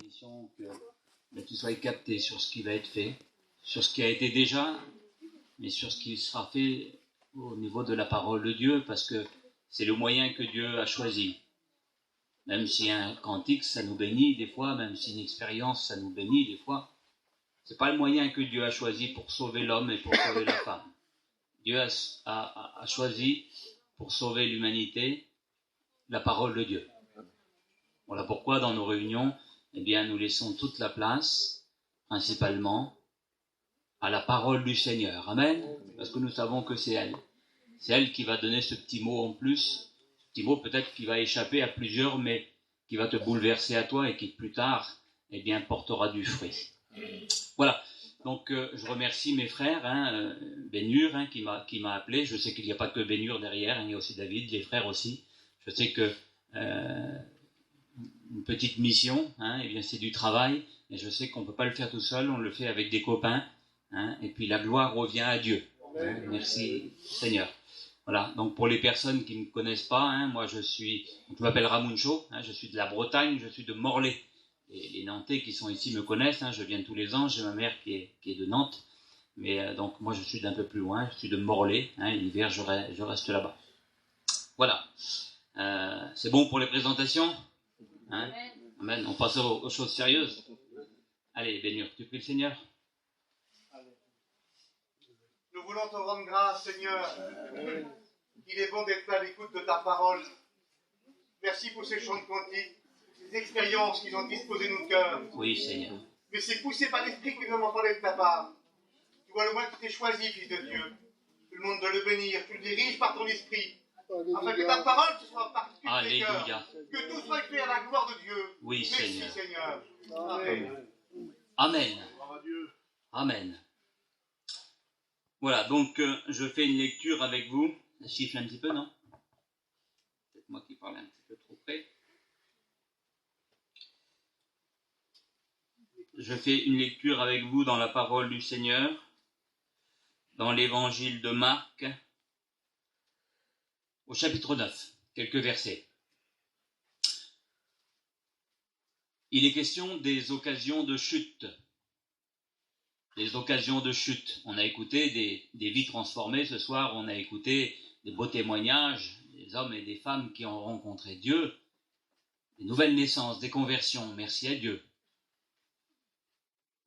condition que tu sois capté sur ce qui va être fait, sur ce qui a été déjà, mais sur ce qui sera fait au niveau de la parole de Dieu, parce que c'est le moyen que Dieu a choisi. Même si un cantique, ça nous bénit des fois, même si une expérience, ça nous bénit des fois, c'est pas le moyen que Dieu a choisi pour sauver l'homme et pour sauver la femme. Dieu a choisi pour sauver l'humanité la parole de Dieu. Voilà pourquoi dans nos réunions, eh bien, nous laissons toute la place, principalement, à la parole du Seigneur. Amen. Parce que nous savons que c'est elle. C'est elle qui va donner ce petit mot en plus. Ce petit mot peut-être qui va échapper à plusieurs, mais qui va te bouleverser à toi et qui plus tard, eh bien, portera du fruit. Voilà. Donc, je remercie mes frères, Bénur, qui m'a appelé. Je sais qu'il n'y a pas que Bénur derrière, il y a aussi David, les frères aussi. Je sais que une petite mission, eh bien, c'est du travail, et je sais qu'on ne peut pas le faire tout seul, on le fait avec des copains, et puis la gloire revient à Dieu. Merci Seigneur. Voilà, donc pour les personnes qui ne me connaissent pas, moi je m'appelle Ramuncho, je suis de la Bretagne, je suis de Morlaix. Et les Nantais qui sont ici me connaissent, je viens tous les ans, j'ai ma mère qui est de Nantes, mais donc moi je suis d'un peu plus loin, je suis de Morlaix, l'hiver je reste là-bas. Voilà, c'est bon pour les présentations ? Amen. On passe aux choses sérieuses. Allez, Bénur, tu pries le Seigneur. Nous voulons te rendre grâce, Seigneur. Il est bon d'être à l'écoute de ta parole. Merci pour ces chants de cantiques, ces expériences qu'ils ont disposé nos cœurs. Oui, Seigneur. Mais c'est poussé par l'Esprit que nous avons entendu de ta part. Tu vois le moins que tu t'es choisi, Fils de Dieu. Tout le monde doit le bénir. Tu le diriges par ton esprit. Afin que ta parole soit particulière des cœurs. Que tout soit fait à la gloire de Dieu. Oui, merci, Seigneur. Amen. Amen. Amen. Voilà, donc je fais une lecture avec vous. Ça siffle un petit peu, non ? Peut-être moi qui parle un petit peu trop près. Je fais une lecture avec vous dans la parole du Seigneur, dans l'évangile de Marc, au chapitre 9, quelques versets. Il est question des occasions de chute. Des occasions de chute. On a écouté des vies transformées ce soir, on a écouté des beaux témoignages des hommes et des femmes qui ont rencontré Dieu, des nouvelles naissances, des conversions, merci à Dieu.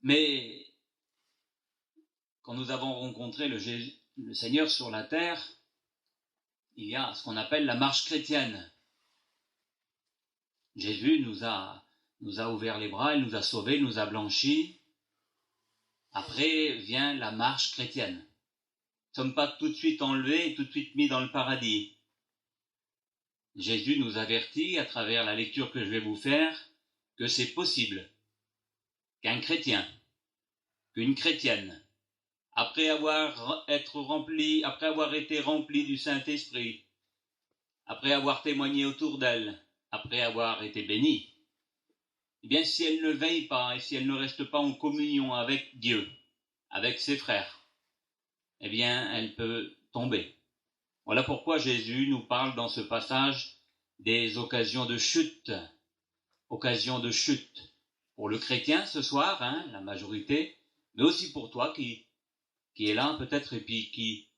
Mais quand nous avons rencontré le Seigneur sur la terre, il y a ce qu'on appelle la marche chrétienne. Jésus nous a ouvert les bras, il nous a sauvés, il nous a blanchis. Après vient la marche chrétienne. Nous ne sommes pas tout de suite enlevés et tout de suite mis dans le paradis. Jésus nous avertit, à travers la lecture que je vais vous faire, que c'est possible qu'un chrétien, qu'une chrétienne, après avoir été rempli du Saint-Esprit, après avoir témoigné autour d'elle, après avoir été bénie, eh bien, si elle ne veille pas et si elle ne reste pas en communion avec Dieu, avec ses frères, eh bien, elle peut tomber. Voilà pourquoi Jésus nous parle dans ce passage des occasions de chute. Occasions de chute pour le chrétien ce soir, la majorité, mais aussi pour toi qui est là peut-être et puis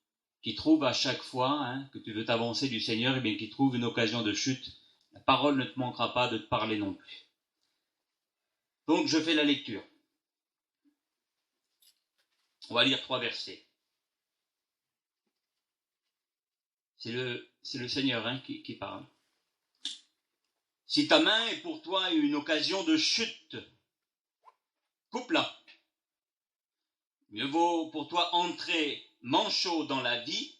qui trouve à chaque fois que tu veux t'avancer du Seigneur, et bien qui trouve une occasion de chute. La parole ne te manquera pas de te parler non plus. Donc je fais la lecture. On va lire 3 versets. C'est le Seigneur qui parle. Si ta main est pour toi une occasion de chute, coupe-la. Mieux vaut pour toi entrer manchot dans la vie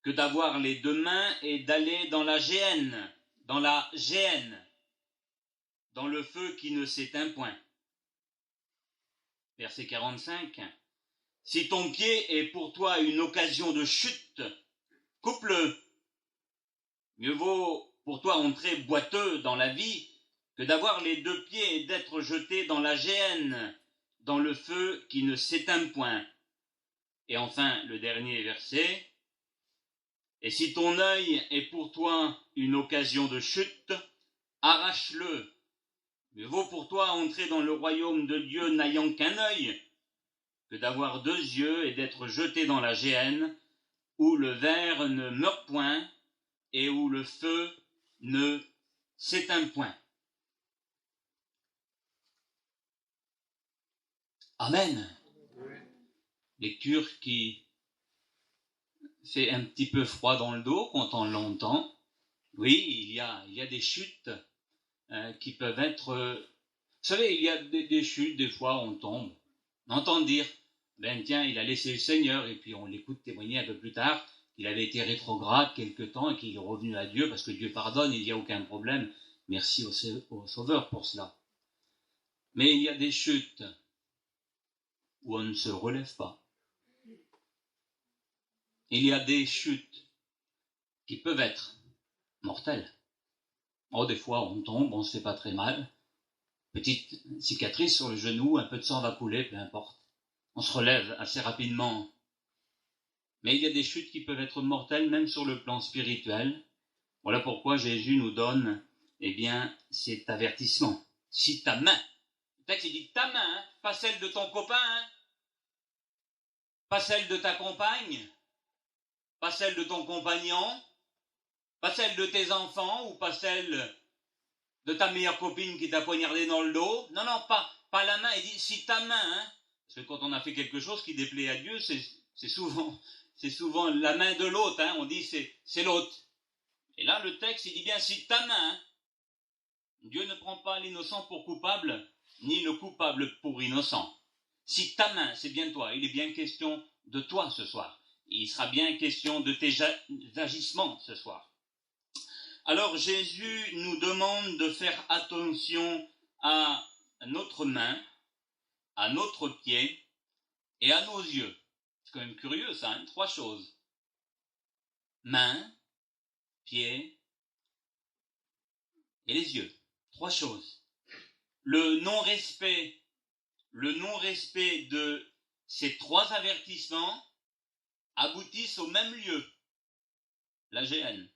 que d'avoir les 2 mains et d'aller dans la géhenne, dans le feu qui ne s'éteint point. Verset 45. Si ton pied est pour toi une occasion de chute, coupe-le. Mieux vaut pour toi entrer boiteux dans la vie que d'avoir les 2 pieds et d'être jeté dans la géhenne, dans le feu qui ne s'éteint point. Et enfin, le dernier verset. Et si ton œil est pour toi une occasion de chute, arrache-le. Mieux vaut pour toi entrer dans le royaume de Dieu n'ayant qu'un œil, que d'avoir 2 yeux et d'être jeté dans la géhenne, où le ver ne meurt point et où le feu ne s'éteint point. Amen. Lecture qui fait un petit peu froid dans le dos quand on l'entend. Oui, il y a des chutes qui peuvent être... vous savez, il y a des chutes, des fois on tombe. On entend dire, ben tiens, il a laissé le Seigneur, et puis on l'écoute témoigner un peu plus tard qu'il avait été rétrograde quelque temps et qu'il est revenu à Dieu parce que Dieu pardonne, il n'y a aucun problème. Merci au Sauveur pour cela. Mais il y a des chutes où on ne se relève pas. Il y a des chutes qui peuvent être mortelles. Oh, des fois on tombe, on ne se fait pas très mal. Petite cicatrice sur le genou, un peu de sang va couler, peu importe. On se relève assez rapidement. Mais il y a des chutes qui peuvent être mortelles, même sur le plan spirituel. Voilà pourquoi Jésus nous donne, cet avertissement. Si ta main, le texte il dit ta main, pas celle de ton copain, pas celle de ta compagne, pas celle de ton compagnon, pas celle de tes enfants, ou pas celle de ta meilleure copine qui t'a poignardé dans le dos. Non, pas la main. Il dit si ta main, parce que quand on a fait quelque chose qui déplaît à Dieu, c'est souvent la main de l'autre. On dit c'est l'autre. Et là, le texte, il dit bien si ta main, Dieu ne prend pas l'innocent pour coupable, ni le coupable pour innocent. Si ta main, c'est bien toi. Il est bien question de toi ce soir. Et il sera bien question de tes agissements ce soir. Alors Jésus nous demande de faire attention à notre main, à notre pied et à nos yeux. C'est quand même curieux ça, 3 choses. Main, pied et les yeux. 3 choses. Le non-respect de ces 3 avertissements aboutissent au même lieu, la géhenne.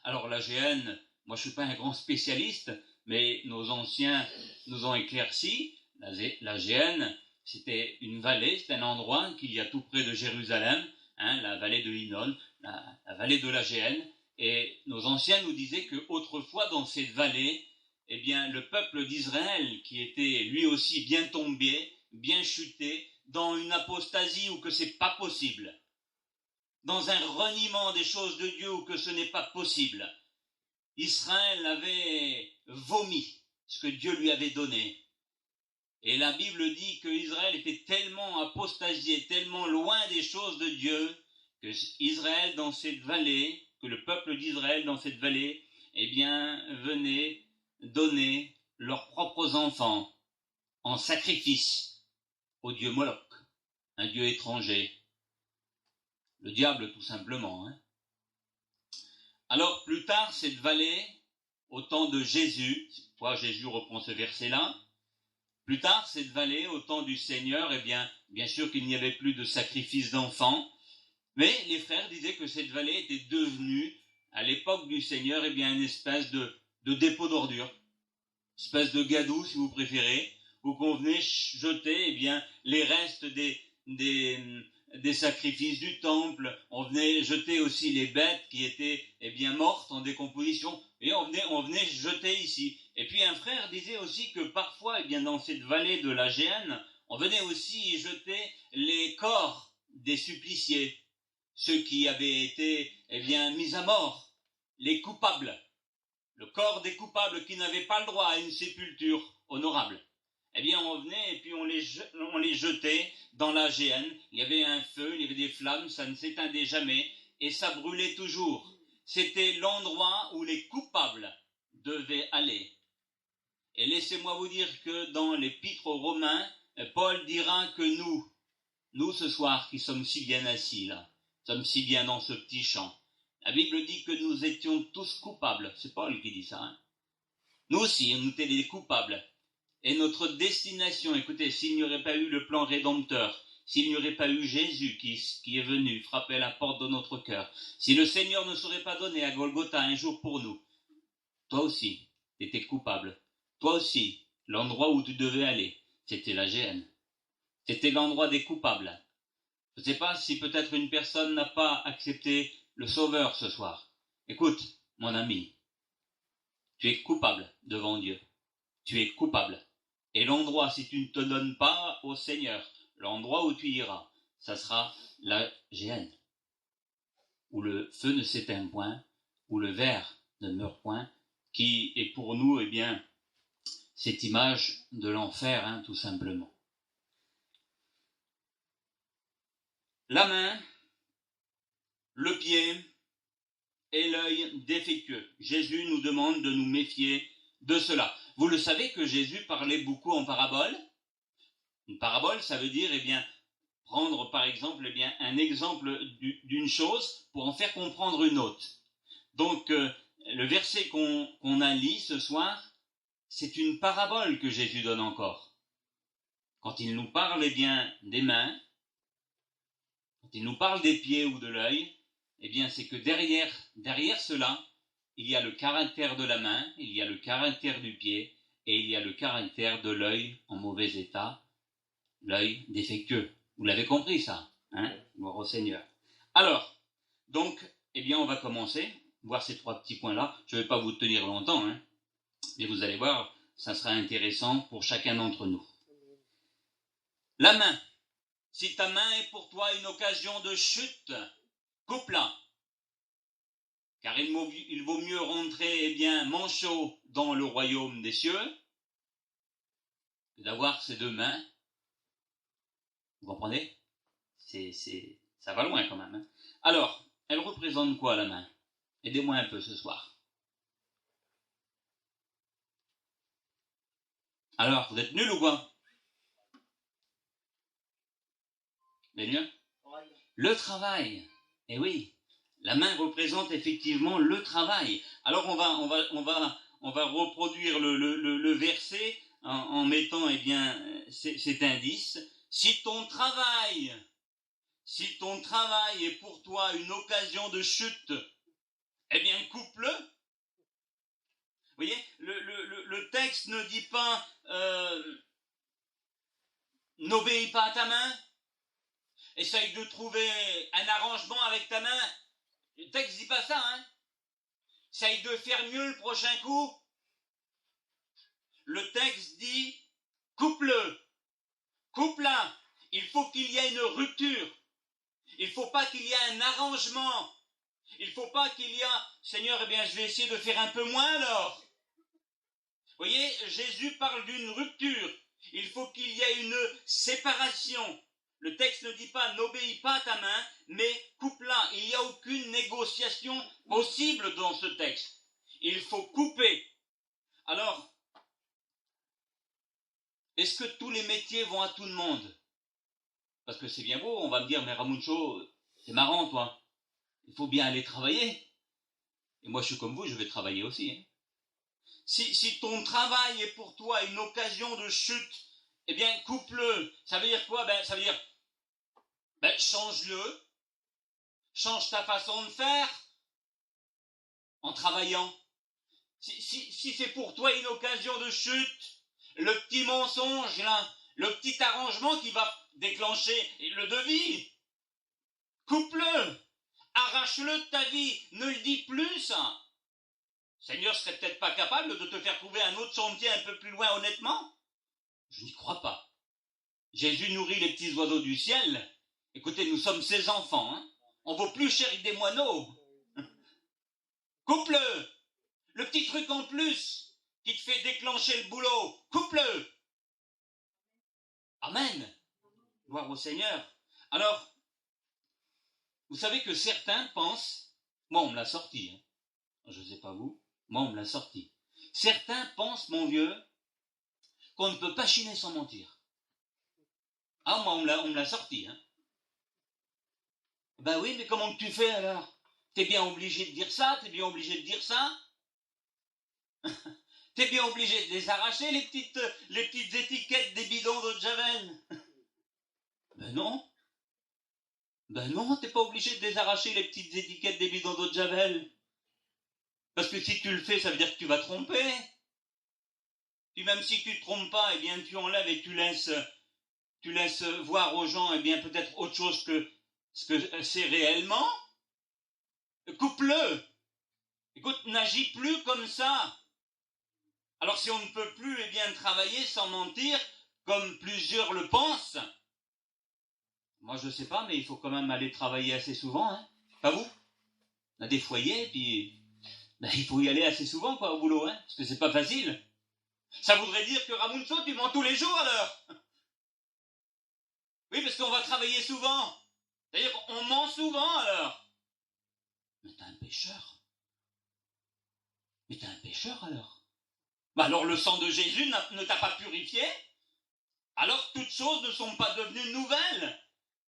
Alors la géhenne, moi je ne suis pas un grand spécialiste, mais nos anciens nous ont éclairci. La géhenne, c'était une vallée, c'est un endroit qu'il y a tout près de Jérusalem, la vallée de Hinnom, la vallée de la géhenne. Et nos anciens nous disaient qu'autrefois dans cette vallée, le peuple d'Israël, qui était lui aussi bien tombé, bien chuté, dans une apostasie où que c'est pas possible, dans un reniement des choses de Dieu où que ce n'est pas possible. Israël avait vomi ce que Dieu lui avait donné. Et la Bible dit que Israël était tellement apostasié, tellement loin des choses de Dieu, que Israël dans cette vallée, que le peuple d'Israël dans cette vallée, venait donner leurs propres enfants en sacrifice au dieu Moloch, un dieu étranger. Le diable, tout simplement. Alors, plus tard, cette vallée, au temps de Jésus, Jésus reprend ce verset-là, plus tard, cette vallée, au temps du Seigneur, bien sûr qu'il n'y avait plus de sacrifice d'enfants, mais les frères disaient que cette vallée était devenue, à l'époque du Seigneur, une espèce de dépôt d'ordures, espèce de gadou, si vous préférez, où qu'on venait jeter, les restes des sacrifices du temple, on venait jeter aussi les bêtes qui étaient mortes en décomposition, et on venait jeter ici. Et puis un frère disait aussi que parfois, dans cette vallée de la géhenne, on venait aussi jeter les corps des suppliciés, ceux qui avaient été mis à mort, les coupables, le corps des coupables qui n'avaient pas le droit à une sépulture honorable. On venait et puis on les jetait dans la géhenne. Il y avait un feu, il y avait des flammes, ça ne s'éteindait jamais et ça brûlait toujours. C'était l'endroit où les coupables devaient aller. Et laissez-moi vous dire que dans l'épître aux Romains, Paul dira que nous ce soir qui sommes si bien assis là, sommes si bien dans ce petit champ, la Bible dit que nous étions tous coupables. C'est Paul qui dit ça. Nous aussi, nous étions des coupables. Et notre destination, écoutez, s'il n'y aurait pas eu le plan rédempteur, s'il n'y aurait pas eu Jésus qui est venu frapper à la porte de notre cœur, si le Seigneur ne serait pas donné à Golgotha un jour pour nous, toi aussi, tu étais coupable. Toi aussi, l'endroit où tu devais aller, c'était la géhenne. C'était l'endroit des coupables. Je ne sais pas si peut-être une personne n'a pas accepté le Sauveur ce soir. Écoute, mon ami, tu es coupable devant Dieu. Tu es coupable. Et l'endroit, si tu ne te donnes pas au Seigneur, l'endroit où tu iras, ça sera la géhenne, où le feu ne s'éteint point, où le ver ne meurt point, qui est pour nous, eh bien, cette image de l'enfer, hein, tout simplement. La main, le pied et l'œil défectueux. Jésus nous demande de nous méfier de cela. Vous le savez que Jésus parlait beaucoup en parabole. Une parabole, ça veut dire, eh bien, prendre par exemple, eh bien, un exemple d'une chose pour en faire comprendre une autre. Donc, le verset qu'on a lu ce soir, c'est une parabole que Jésus donne encore. Quand il nous parle, eh bien, des mains, quand il nous parle des pieds ou de l'œil, eh bien, c'est que derrière cela, il y a le caractère de la main, il y a le caractère du pied, et il y a le caractère de l'œil en mauvais état, l'œil défectueux. Vous l'avez compris, ça, hein? Gloire au Seigneur. Alors, donc, eh bien, on va commencer, voir ces trois petits points-là. Je ne vais pas vous tenir longtemps, hein, mais vous allez voir, ça sera intéressant pour chacun d'entre nous. La main. Si ta main est pour toi une occasion de chute, coupe-la. Car il vaut mieux rentrer, eh bien, manchot dans le royaume des cieux que d'avoir ces deux mains. Vous comprenez? Ça va loin quand même. Hein. Alors, elle représente quoi la main? Aidez-moi un peu ce soir. Alors, vous êtes nuls ou quoi? Mais mieux? Le travail. Eh oui, la main représente effectivement le travail. Alors on va reproduire le verset en mettant eh bien cet indice. Si ton travail est pour toi une occasion de chute, eh bien coupe-le. Vous voyez, le texte ne dit pas n'obéis pas à ta main, essaye de trouver un arrangement avec ta main. Le texte ne dit pas ça, hein. Essaye de faire mieux le prochain coup. Le texte dit coupe-le, coupe-la. Il faut qu'il y ait une rupture. Il ne faut pas qu'il y ait un arrangement. Il ne faut pas qu'il y ait, Seigneur, eh bien, je vais essayer de faire un peu moins alors. Vous voyez, Jésus parle d'une rupture. Il faut qu'il y ait une séparation. Le texte ne dit pas n'obéis pas à ta main, mais coupe-la. Il n'y a aucune négociation possible dans ce texte. Il faut couper. Alors, est-ce que tous les métiers vont à tout le monde? Parce que c'est bien beau, on va me dire, mais Ramuncho, c'est marrant toi. Il faut bien aller travailler. Et moi je suis comme vous, je vais travailler aussi. Hein. Si ton travail est pour toi une occasion de chute, eh bien coupe-le. Ça veut dire quoi? Ça veut dire change-le, change ta façon de faire en travaillant. Si c'est pour toi une occasion de chute, le petit mensonge là, le petit arrangement qui va déclencher le devis, coupe-le, arrache-le de ta vie, ne le dis plus ça. Seigneur serait peut-être pas capable de te faire trouver un autre chantier un peu plus loin honnêtement? Je n'y crois pas. Jésus nourrit les petits oiseaux du ciel. Écoutez, nous sommes ses enfants. Hein. On vaut plus cher que des moineaux. Coupe-le. Le petit truc en plus qui te fait déclencher le boulot. Coupe-le. Amen. Gloire au Seigneur. Alors, vous savez que certains pensent, moi on me l'a sorti, hein. Je ne sais pas vous, moi on me l'a sorti. Certains pensent, mon vieux, qu'on ne peut pas chiner sans mentir. Ah, moi on me l'a sorti, hein. Ben oui, mais comment tu fais alors? T'es bien obligé de dire ça, t'es bien obligé de dire ça. T'es bien obligé de les arracher, les petites étiquettes des bidons d'eau de Javel. Ben non. Ben non, t'es pas obligé de les arracher, les petites étiquettes des bidons d'eau de Javel. Parce que si tu le fais, ça veut dire que tu vas tromper. Puis même si tu ne te trompes pas, eh bien tu enlèves et tu laisses voir aux gens, eh bien peut-être autre chose que ce que c'est réellement. Coupe-le. Écoute, n'agis plus comme ça. Alors si on ne peut plus, eh bien travailler sans mentir, comme plusieurs le pensent. Moi je ne sais pas, mais il faut quand même aller travailler assez souvent, hein. Pas vous? On a des foyers, puis il faut y aller assez souvent, quoi, au boulot, hein, parce que c'est pas facile. Ça voudrait dire que Ramuncho, tu mens tous les jours, alors. Oui, parce qu'on va travailler souvent. C'est-à-dire qu'on ment souvent, alors. Mais t'es un pécheur. Mais t'es un pécheur, alors. Alors le sang de Jésus ne t'a pas purifié. Alors toutes choses ne sont pas devenues nouvelles.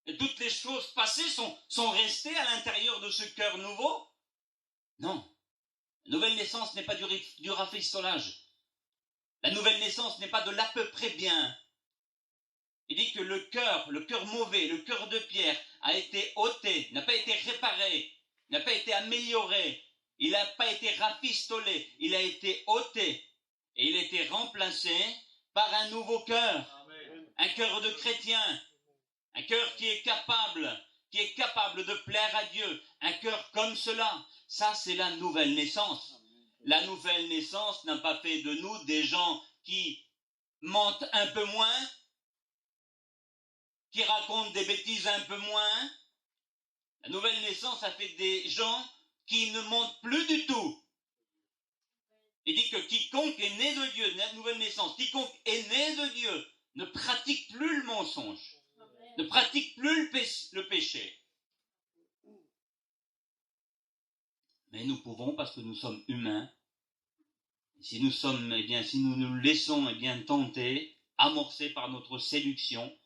Et toutes les choses passées sont restées à l'intérieur de ce cœur nouveau. Non. La nouvelle naissance n'est pas du rafistolage. La nouvelle naissance n'est pas de l'à peu près bien. Il dit que le cœur mauvais, le cœur de pierre, a été ôté, n'a pas été réparé, n'a pas été amélioré, il n'a pas été rafistolé, il a été ôté et il a été remplacé par un nouveau cœur, un cœur de chrétien, un cœur qui est capable de plaire à Dieu, un cœur comme cela. Ça, c'est la nouvelle naissance. La nouvelle naissance n'a pas fait de nous des gens qui mentent un peu moins, qui racontent des bêtises un peu moins. La nouvelle naissance a fait des gens qui ne mentent plus du tout. Il dit que quiconque est né de Dieu, la nouvelle naissance, quiconque est né de Dieu, ne pratique plus le mensonge, ne pratique plus le péché. Mais nous pouvons, parce que nous sommes humains, si nous nous laissons tenter, amorcés par notre séduction,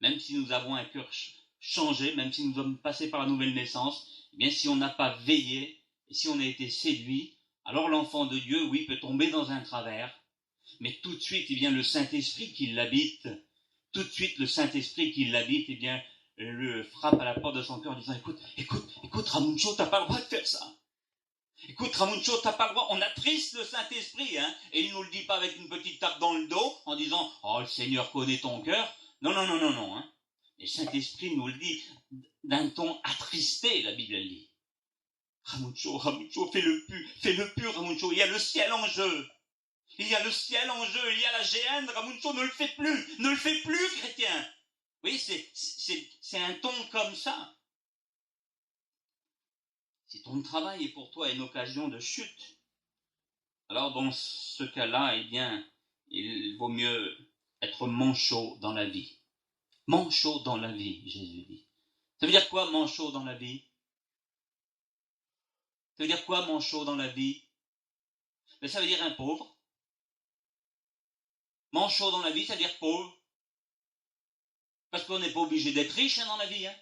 même si nous avons un cœur changé, même si nous sommes passés par la nouvelle naissance, eh bien si on n'a pas veillé, et si on a été séduit, alors l'enfant de Dieu, oui, peut tomber dans un travers, mais tout de suite, le Saint-Esprit qui l'habite, le frappe à la porte de son cœur en disant, écoute, Ramuncho, t'as pas le droit de faire ça. Écoute, Ramuncho, t'as pas le droit, on attriste le Saint-Esprit, hein, et il nous le dit pas avec une petite tape dans le dos, en disant, oh, le Seigneur connaît ton cœur. Non, hein. Et le Saint-Esprit nous le dit d'un ton attristé, la Bible, elle dit. Ramuncho, fais-le pur, Ramuncho, il y a le ciel en jeu. Il y a la géhenne, Ramuncho, ne le fais plus, chrétien. Oui, c'est un ton comme ça. Si ton travail est pour toi une occasion de chute, alors dans ce cas-là, il vaut mieux être manchot dans la vie. Manchot dans la vie, Jésus dit. Ça veut dire quoi, manchot dans la vie? Ça veut dire quoi, manchot dans la vie? Mais ça veut dire un pauvre. Manchot dans la vie, ça veut dire pauvre. Parce qu'on n'est pas obligé d'être riche dans la vie. Hein.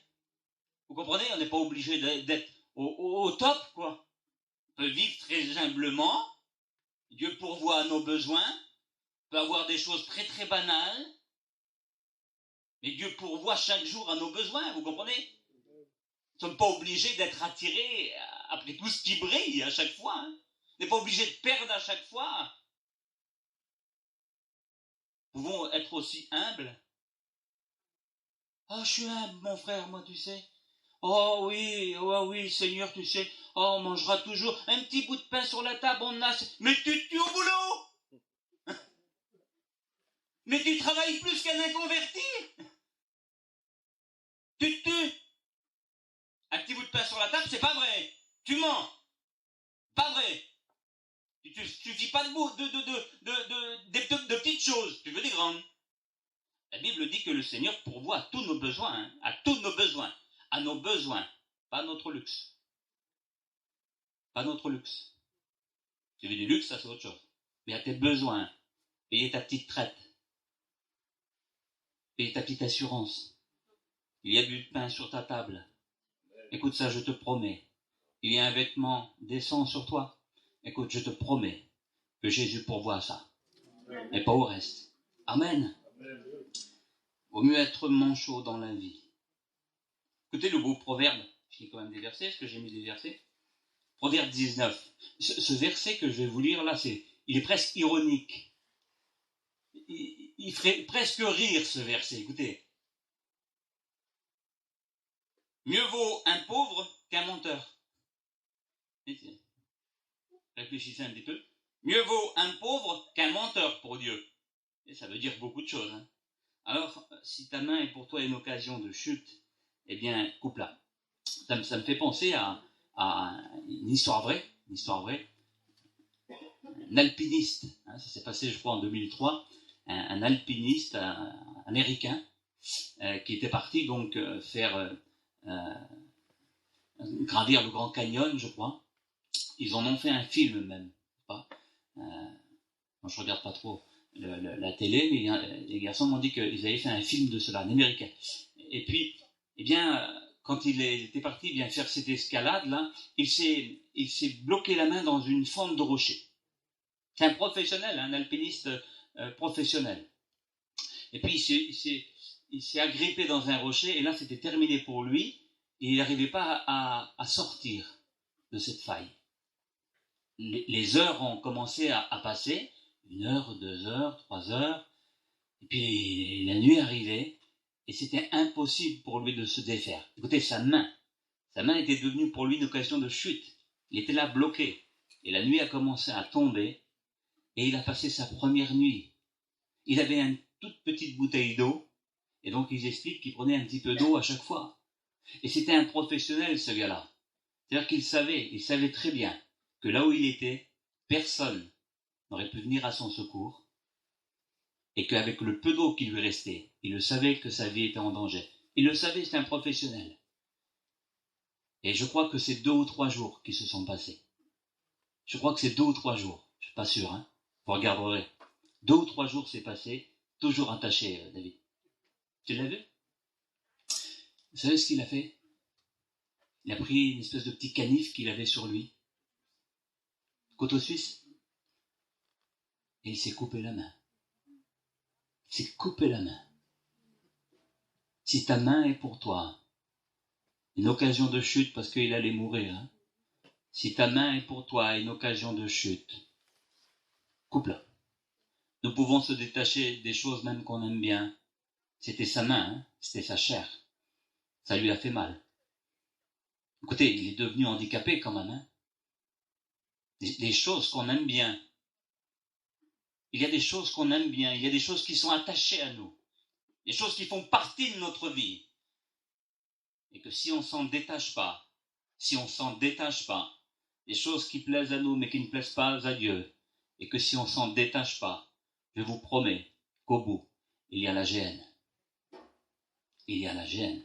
Vous comprenez? On n'est pas obligé d'être au top, quoi. On peut vivre très humblement. Dieu pourvoit à nos besoins. On peut avoir des choses très très banales. Mais Dieu pourvoit chaque jour à nos besoins, vous comprenez? Nous ne sommes pas obligés d'être attirés après tout ce qui brille à chaque fois. Hein. On n'est pas obligé de perdre à chaque fois. Nous pouvons être aussi humbles. Oh, je suis humble, mon frère, moi, tu sais. Oh oui, Seigneur, tu sais. Oh, on mangera toujours un petit bout de pain sur la table, on a... Mais tu te tues au boulot. Mais tu travailles plus qu'un inconverti. Tu te tues. Un petit bout de pain sur la table, c'est pas vrai. Tu mens. Pas vrai. Tu vis pas de petites choses. Tu veux des grandes. La Bible dit que le Seigneur pourvoit à tous nos besoins. Hein, à tous nos besoins. À nos besoins. Pas à notre luxe. Pas notre luxe. Tu veux du luxe, ça c'est autre chose. Mais à tes besoins. Payer ta petite traite. Payer ta petite assurance. Il y a du pain sur ta table. Écoute ça, je te promets. Il y a un vêtement décent sur toi. Écoute, je te promets que Jésus pourvoit ça. Mais pas au reste. Amen. Vaut mieux être manchot dans la vie. Écoutez le beau proverbe. Je lis quand même des versets. Est-ce que j'ai mis des versets? Proverbe 19. Ce verset que je vais vous lire là, il est presque ironique. il ferait presque rire ce verset, écoutez. Mieux vaut un pauvre qu'un menteur. Réfléchissez un petit peu. Mieux vaut un pauvre qu'un menteur pour Dieu. Et ça veut dire beaucoup de choses. Hein. Alors, si ta main est pour toi une occasion de chute, eh bien, coupe-la. Ça me fait penser à une histoire vraie. Un alpiniste, hein, ça s'est passé, je crois, en 2003, un alpiniste américain qui était parti donc faire gravir le Grand Canyon, je crois. Ils en ont fait un film même. Moi, je regarde pas trop la télé, mais les garçons m'ont dit qu'ils avaient fait un film de cela, un américain. Et puis, eh bien, quand il était parti bien faire cette escalade-là, il s'est bloqué la main dans une fente de rocher. C'est un professionnel, un alpiniste professionnel. Et puis, il s'est agrippé dans un rocher, et là, c'était terminé pour lui, et il n'arrivait pas à sortir de cette faille. Les heures ont commencé à passer, 1 heure, 2 heures, 3 heures, et puis la nuit arrivait, et c'était impossible pour lui de se défaire. Écoutez, sa main était devenue pour lui une occasion de chute. Il était là bloqué, et la nuit a commencé à tomber, et il a passé sa première nuit. Il avait une toute petite bouteille d'eau, et donc ils expliquent qu'il prenait un petit peu d'eau à chaque fois. Et c'était un professionnel, ce gars-là. C'est-à-dire qu'il savait très bien que là où il était, personne n'aurait pu venir à son secours, et qu'avec le peu d'eau qui lui restait, il le savait que sa vie était en danger. Il le savait, c'est un professionnel. Et je crois que c'est 2 ou 3 jours qui se sont passés. Je crois que c'est 2 ou 3 jours. Je suis pas sûr, hein. Vous regarderez. 2 ou 3 jours s'est passé, toujours attaché, David. Tu l'as vu? Vous savez ce qu'il a fait? Il a pris une espèce de petit canif qu'il avait sur lui, couteau suisse, et il s'est coupé la main. Il s'est coupé la main. Si ta main est pour toi une occasion de chute parce qu'il allait mourir, hein, si ta main est pour toi une occasion de chute, coupe-la. Nous pouvons se détacher des choses même qu'on aime bien. C'était sa main, hein, c'était sa chair. Ça lui a fait mal. Écoutez, il est devenu handicapé quand même. Hein. Des choses qu'on aime bien. Il y a des choses qu'on aime bien, il y a des choses qui sont attachées à nous. Des choses qui font partie de notre vie. Et que si on s'en détache pas, des choses qui plaisent à nous mais qui ne plaisent pas à Dieu, et que si on s'en détache pas, je vous promets qu'au bout, il y a la gêne. Il y a la gêne.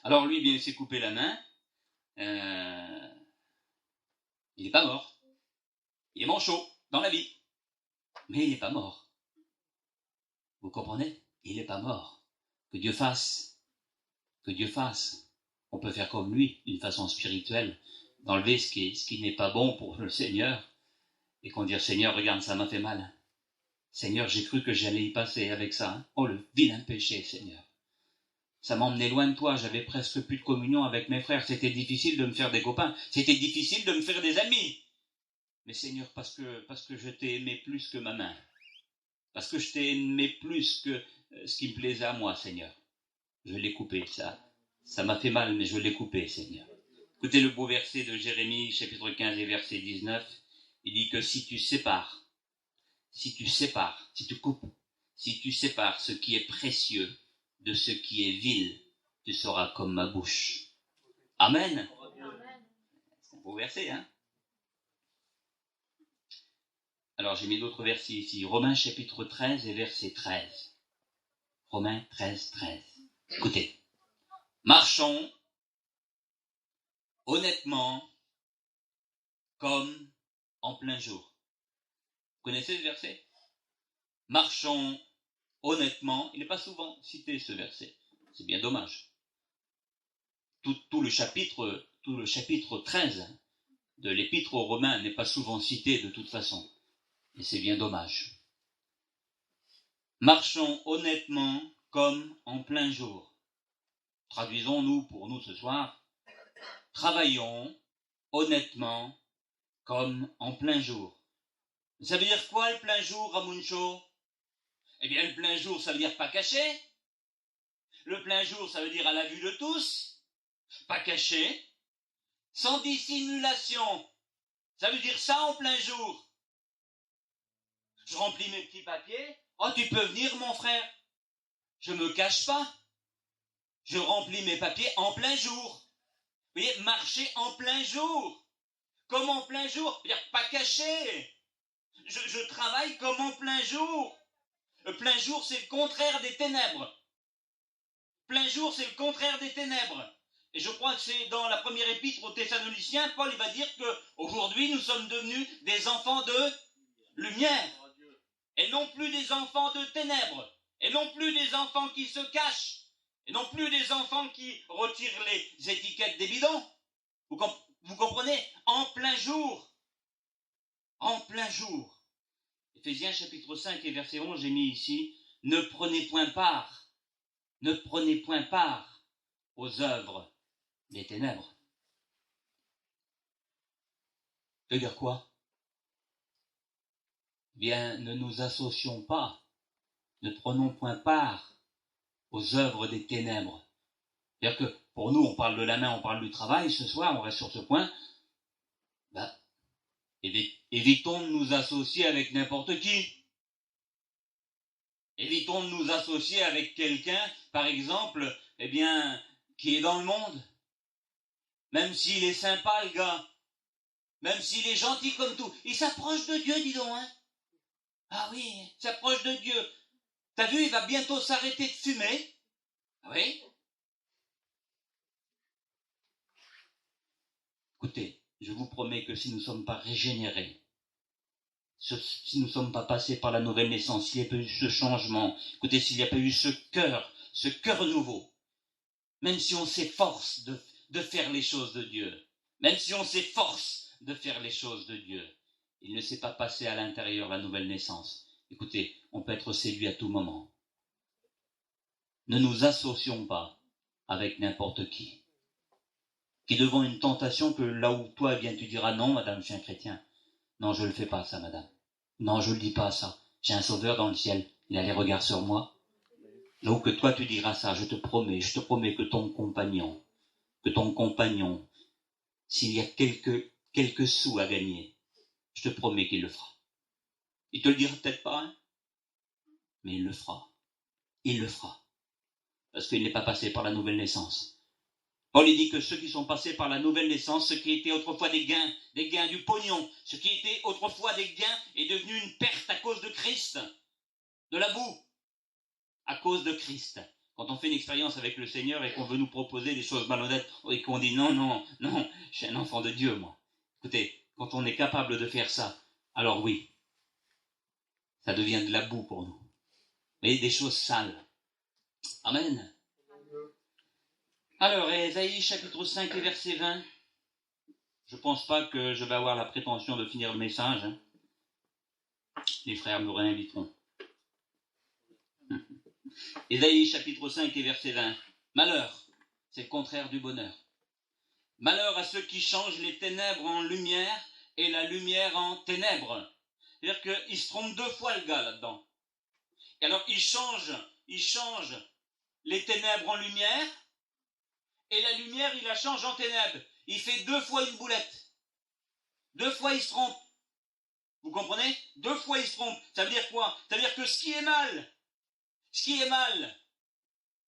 Alors lui, bien, il s'est coupé la main. Il n'est pas mort. Il est manchot dans la vie. Mais il n'est pas mort. Vous comprenez? Il n'est pas mort. Que Dieu fasse. On peut faire comme lui, d'une façon spirituelle, d'enlever ce qui n'est pas bon pour le Seigneur, et qu'on dise, Seigneur, regarde, ça m'a fait mal. Seigneur, j'ai cru que j'allais y passer avec ça. Hein. Oh, le vilain péché, Seigneur. Ça m'emmenait loin de toi, j'avais presque plus de communion avec mes frères, c'était difficile de me faire des copains, c'était difficile de me faire des amis. Mais Seigneur, parce que je t'ai aimé plus que ma main, parce que je t'ai aimé plus que ce qui me plaisait à moi, Seigneur. Je l'ai coupé, ça m'a fait mal, mais je l'ai coupé, Seigneur. Écoutez le beau verset de Jérémie, chapitre 15 et verset 19. Il dit que si tu coupes, si tu sépares ce qui est précieux de ce qui est vil, tu seras comme ma bouche. Amen. C'est un beau verset, hein? Alors j'ai mis d'autres versets ici. Romains chapitre 13 et verset 13. Romains 13, 13. Écoutez. Marchons honnêtement comme en plein jour. Vous connaissez ce verset? Marchons honnêtement. Il n'est pas souvent cité ce verset. C'est bien dommage. Tout le chapitre 13 de l'épître aux Romains n'est pas souvent cité de toute façon. Et c'est bien dommage. Marchons honnêtement comme en plein jour. Traduisons-nous pour nous ce soir. Travaillons honnêtement comme en plein jour. Ça veut dire quoi le plein jour, Ramuncho? Eh bien, le plein jour, ça veut dire pas caché. Le plein jour, ça veut dire à la vue de tous, pas caché, sans dissimulation. Ça veut dire ça en plein jour. Je remplis mes petits papiers. Oh, tu peux venir, mon frère. Je me cache pas. Je remplis mes papiers en plein jour. Vous voyez, marcher en plein jour. Comme en plein jour. C'est-à-dire pas caché. Je travaille comme en plein jour. Le plein jour, c'est le contraire des ténèbres. Plein jour, c'est le contraire des ténèbres. Et je crois que c'est dans la première épître aux Thessaloniciens, Paul il va dire qu'aujourd'hui, nous sommes devenus des enfants de lumière. Et non plus des enfants de ténèbres. Et non plus des enfants qui se cachent. Et non plus des enfants qui retirent les étiquettes des bidons. Vous comprenez? En plein jour. En plein jour. Éphésiens chapitre 5 et verset 11, j'ai mis ici, ne prenez point part aux œuvres des ténèbres. Ça veut dire quoi? Bien, ne nous associons pas, ne prenons point part aux œuvres des ténèbres. C'est-à-dire que pour nous, on parle de la main, on parle du travail, ce soir, on reste sur ce point. Évitons de nous associer avec n'importe qui. Évitons de nous associer avec quelqu'un, par exemple, qui est dans le monde. Même s'il est sympa, le gars. Même s'il est gentil comme tout. Il s'approche de Dieu, dis donc, hein. Ah oui, il s'approche de Dieu. T'as vu, il va bientôt s'arrêter de fumer. Oui. Écoutez, je vous promets que si nous ne sommes pas régénérés, si nous ne sommes pas passés par la nouvelle naissance, s'il n'y a pas eu ce changement, écoutez, s'il n'y a pas eu ce cœur nouveau, même si on s'efforce de faire les choses de Dieu, même si on s'efforce de faire les choses de Dieu, il ne s'est pas passé à l'intérieur la nouvelle naissance. Écoutez, on peut être séduit à tout moment. Ne nous associons pas avec n'importe qui devant une tentation que là où toi, tu diras non, madame, je suis un chrétien. Non, je ne le fais pas, ça, madame. Non, je ne le dis pas, ça. J'ai un sauveur dans le ciel. Il a les regards sur moi. Donc, que toi, tu diras ça. Je te promets que ton compagnon, s'il y a quelques sous à gagner, je te promets qu'il le fera. Il te le dira peut-être pas, hein, mais il le fera. Il le fera. Parce qu'il n'est pas passé par la nouvelle naissance. Paul dit que ceux qui sont passés par la nouvelle naissance, ce qui était autrefois des gains du pognon, ce qui était autrefois des gains est devenu une perte à cause de Christ, de la boue, à cause de Christ. Quand on fait une expérience avec le Seigneur et qu'on veut nous proposer des choses malhonnêtes et qu'on dit non, je suis un enfant de Dieu, moi. Écoutez, quand on est capable de faire ça, alors oui, ça devient de la boue pour nous. Mais des choses sales. Amen. Alors, Ésaïe chapitre 5 et verset 20. Je ne pense pas que je vais avoir la prétention de finir le message. Hein. Les frères me réinviteront. Ésaïe chapitre 5 et verset 20. Malheur, c'est le contraire du bonheur. Malheur à ceux qui changent les ténèbres en lumière et la lumière en ténèbres. C'est-à-dire qu'il se trompe deux fois le gars là-dedans. Et alors il change les ténèbres en lumière et la lumière il la change en ténèbres. Il fait deux fois une boulette. Deux fois il se trompe. Vous comprenez? Deux fois il se trompe. Ça veut dire quoi? Ça veut dire que ce qui est mal,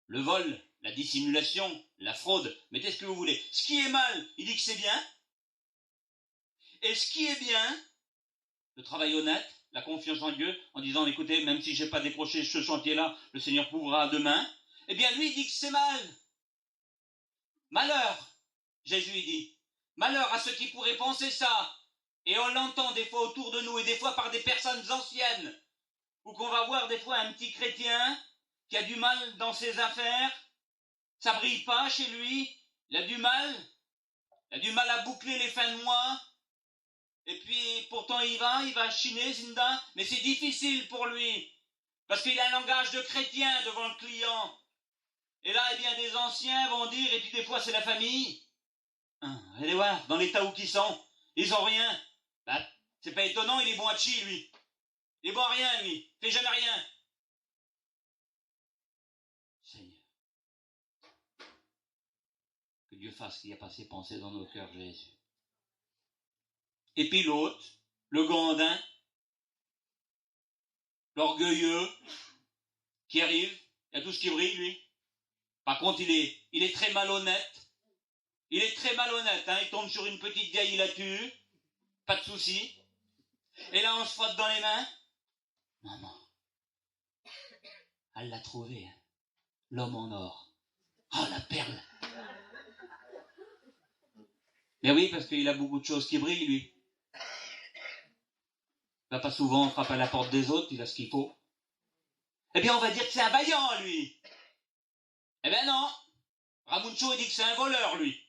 le vol, la dissimulation, la fraude, mettez ce que vous voulez. Ce qui est mal, il dit que c'est bien. Et ce qui est bien, le travail honnête, la confiance en Dieu, en disant, écoutez, même si je n'ai pas décroché ce chantier-là, le Seigneur pourra demain. Eh bien, lui, il dit que c'est mal. Malheur, Jésus, il dit. Malheur à ceux qui pourraient penser ça. Et on l'entend des fois autour de nous, et des fois par des personnes anciennes, ou qu'on va voir des fois un petit chrétien qui a du mal dans ses affaires, ça brille pas chez lui, il a du mal à boucler les fins de mois, et puis pourtant il va chiner, Zinda, mais c'est difficile pour lui, parce qu'il a un langage de chrétien devant le client. Et là, eh bien, des anciens vont dire, et puis des fois c'est la famille, allez voir, dans l'état où ils sont, ils ont rien. Bah, c'est pas étonnant, il est bon à chi, lui. Il est bon à rien, lui, il fait jamais rien. fasse qu'il n'y a pas ces pensées dans nos cœurs, Jésus. Et puis l'autre, le gandin, l'orgueilleux, qui arrive, il y a tout ce qui brille, lui. Par contre, il est très malhonnête. Il est très malhonnête, hein. Il tombe sur une petite vieille, il la tue. Pas de souci. Et là, on se frotte dans les mains. Maman, elle l'a trouvé, hein. L'homme en or. Oh, la perle. Mais oui, parce qu'il a beaucoup de choses qui brillent, lui. Il va pas souvent frapper à la porte des autres, il a ce qu'il faut. Eh bien, on va dire que c'est un vaillant, lui. Eh bien non. Ramuncho, il dit que c'est un voleur, lui.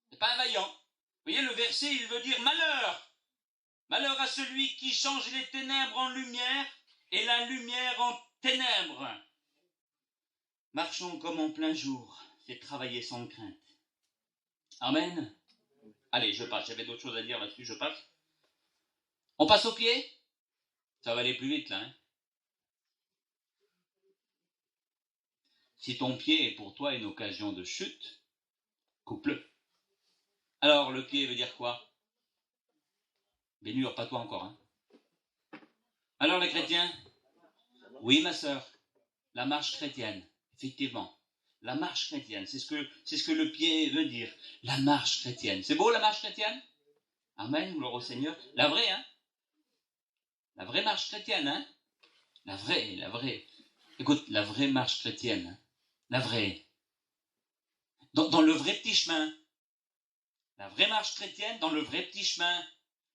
C'est pas un vaillant. Vous voyez, le verset, il veut dire malheur. Malheur à celui qui change les ténèbres en lumière et la lumière en ténèbres. Marchons comme en plein jour, c'est travailler sans crainte. Amen. Allez, je passe. J'avais d'autres choses à dire là-dessus, je passe. On passe au pied. Ça va aller plus vite, là. Hein. Si ton pied est pour toi une occasion de chute, coupe-le. Alors, le pied veut dire quoi? Bénure, pas toi encore. Hein. Alors, les chrétiens? Oui, ma sœur, la marche chrétienne, effectivement. La marche chrétienne, c'est ce que le pied veut dire. La marche chrétienne. C'est beau, la marche chrétienne? Amen, gloire au Seigneur. La vraie, hein? La vraie marche chrétienne, hein? La vraie. Écoute, la vraie marche chrétienne. Hein? La vraie. Dans le vrai petit chemin. La vraie marche chrétienne dans le vrai petit chemin.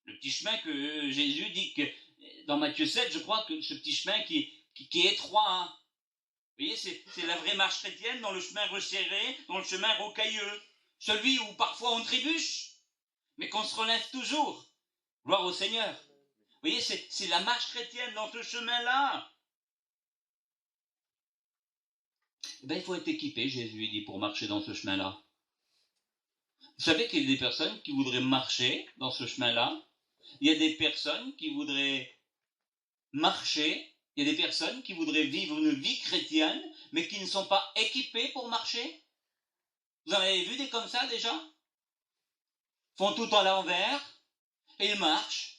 Le petit chemin que Jésus dit que, dans Matthieu 7, je crois que ce petit chemin qui est étroit. Hein? Vous voyez, c'est la vraie marche chrétienne dans le chemin resserré, dans le chemin rocailleux. Celui où parfois on trébuche, mais qu'on se relève toujours. Gloire au Seigneur. Vous voyez, c'est la marche chrétienne dans ce chemin-là. Eh bien, il faut être équipé, Jésus dit, pour marcher dans ce chemin-là. Vous savez qu'il y a des personnes qui voudraient marcher dans ce chemin-là. Il y a des personnes qui voudraient marcher. Il y a des personnes qui voudraient vivre une vie chrétienne, mais qui ne sont pas équipées pour marcher. Vous en avez vu des comme ça déjà? Font tout à l'envers, et ils marchent.